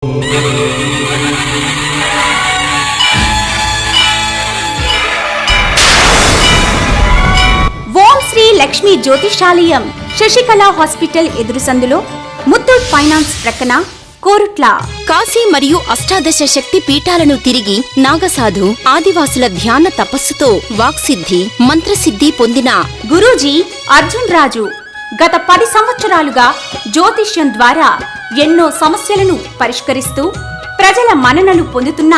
ఓం Shri Lakshmi జ్యోతిషాలయం Sasikala hospital ఎదురు సందులో Muthoot finance ప్రక్కన కోరుట్ల. కాశీ మరియు అష్టాదశ శక్తి పీఠాలను తిరిగి నాగసాధు ఆదివాసుల ధ్యాన తపస్సుతో వాక్సిద్ధి మంత్రసిద్ధి పొందిన గురూజీ అర్జున్ రాజు గత 10 సంవత్సరాలుగా జ్యోతిష్యం ద్వారా ఎన్నో సమస్యలను పరిష్కరిస్తూ ప్రజల మన్ననలు పొందుతున్న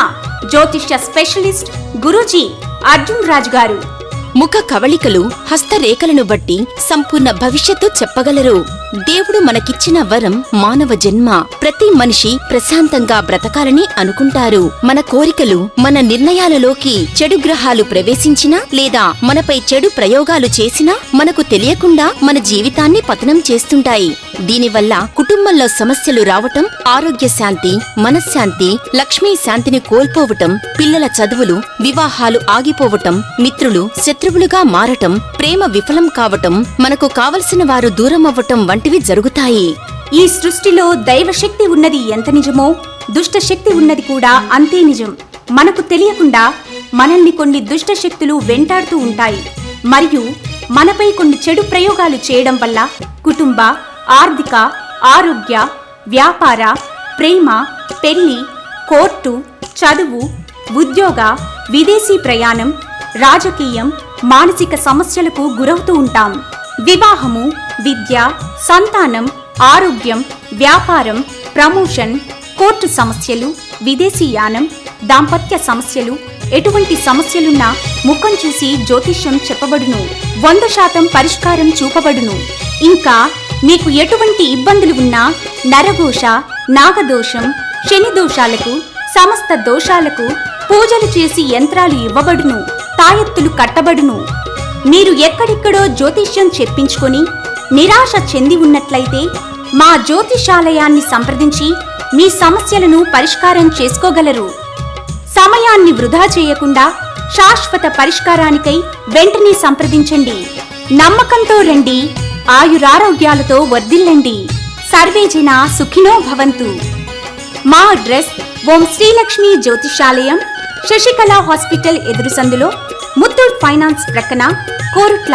జ్యోతిష్య స్పెషలిస్ట్ గురూజీ అర్జున్ రాజు గారు ముఖ కవళికలు హస్తరేఖలను బట్టి సంపూర్ణ భవిష్యత్తు చెప్పగలరు. దేవుడు మనకిచ్చిన వరం మానవ జన్మ. ప్రతి మనిషి ప్రశాంతంగా బ్రతకాలని అనుకుంటారు. మన కోరికలు మన నిర్ణయాలలోకి చెడు గ్రహాలు ప్రవేశించినా లేదా మనపై చెడు ప్రయోగాలు చేసినా మనకు తెలియకుండా మన జీవితాన్ని పతనం చేస్తుంటాయి. దీనివల్ల కుటుంబంలో సమస్యలు రావటం, ఆరోగ్య శాంతి, మనశ్శాంతి, లక్ష్మీ శాంతిని కోల్పోవటం, పిల్లల చదువులు, వివాహాలు ఆగిపోవటం, మిత్రులు శత్రువులుగా మారటం, ప్రేమ విఫలం కావటం, మనకు కావలసిన వారు దూరమవ్వటం వంటివి జరుగుతాయి. ఈ సృష్టిలో దైవశక్తి ఉన్నది ఎంత నిజమో దుష్టశక్తి ఉన్నది కూడా అంతే నిజం. మనకు తెలియకుండా మనల్ని కొన్ని దుష్టశక్తులు వెంటాడుతూ ఉంటాయి. మరియు మనపై కొన్ని చెడు ప్రయోగాలు చేయడం వల్ల కుటుంబ, ఆర్థిక, ఆరోగ్య, వ్యాపార, ప్రేమ, పెళ్లి, కోర్టు, చదువు, ఉద్యోగ, విదేశీ ప్రయాణం, రాజకీయం, మానసిక సమస్యలకు గురవుతూ ఉంటాం. వివాహము, విద్య, సంతానం, ఆరోగ్యం, వ్యాపారం, ప్రమోషన్, కోర్టు సమస్యలు, విదేశీయానం, దాంపత్య సమస్యలు, ఎటువంటి సమస్యలున్నా ముఖం చూసి జ్యోతిష్యం చెప్పబడును. 100% పరిష్కారం చూపబడును. ఇంకా మీకు ఎటువంటి ఇబ్బందులు ఉన్నా నరఘోష, నాగదోషం, శని దోషాలకు, సమస్త దోషాలకు పూజలు చేసి యంత్రాలు ఇవ్వబడును. తాయెత్తులు కట్టబడును. మీరు ఎక్కడెక్కడో జ్యోతిష్యం చెప్పించుకొని నిరాశ చెంది ఉన్నట్లయితే మా జ్యోతిషాలయాన్ని సంప్రదించి మీ సమస్యలను పరిష్కారం చేసుకోగలరు. సమయాన్ని వృధా చేయకుండా శాశ్వత పరిష్కారానికై వెంటనే సంప్రదించండి. నమ్మకంతో రండి, ఆయురారోగ్యాలతో వర్ధిల్లండి. సర్వే జనా సుఖినో భవంతు. మా అడ్రస్ ఓం శ్రీలక్ష్మీ జ్యోతిషాలయం శశికళ హాస్పిటల్ ఎదురు సందులో ముత్తూట్ ఫైనాన్స్ ప్రక్కన కోరుట్ల.